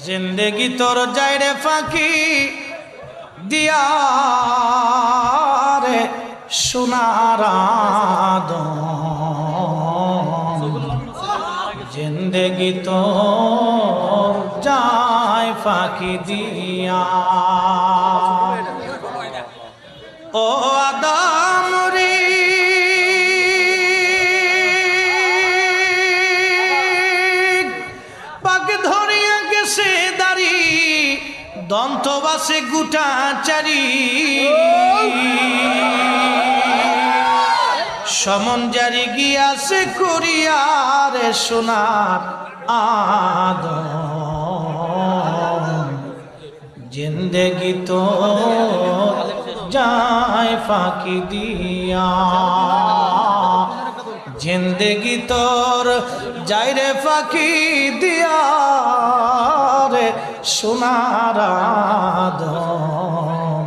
জিন্দেগি তোর যায় রে ফাঁকি দিয়া রে সোনার আদম, জিন্দেগি তোর যায় ফাঁকি দিয়া। ও আদম রে পাক ধরিয়া গেছে দাড়ি, দন্ত বাসে গুটা চারি, সমন জারি গিয়াছে করিয়ারে সোনার আদম, জিন্দেগি তো যায় ফাঁকি দিয়া, জিন্দেগি তোর যায় রে ফাঁকি দিয়া রে সোনার আদম,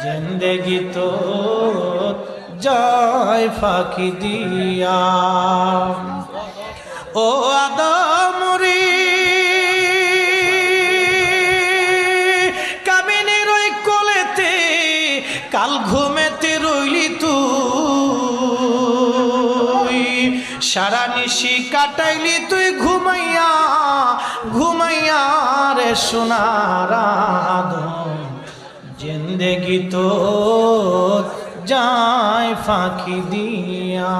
জিন্দেগি তোর যায় ফাঁকি দিয়া। ও আদম রে কামিনীর ওই কোলেতে কাল ঘুমেতে রইলি তুই, সারা নিশি কাটাইলি তুই ঘুমাইয়া ঘুমাইয়া রে সোনার আদম, জিন্দেগি তোর যায় ফাঁকি দিয়া।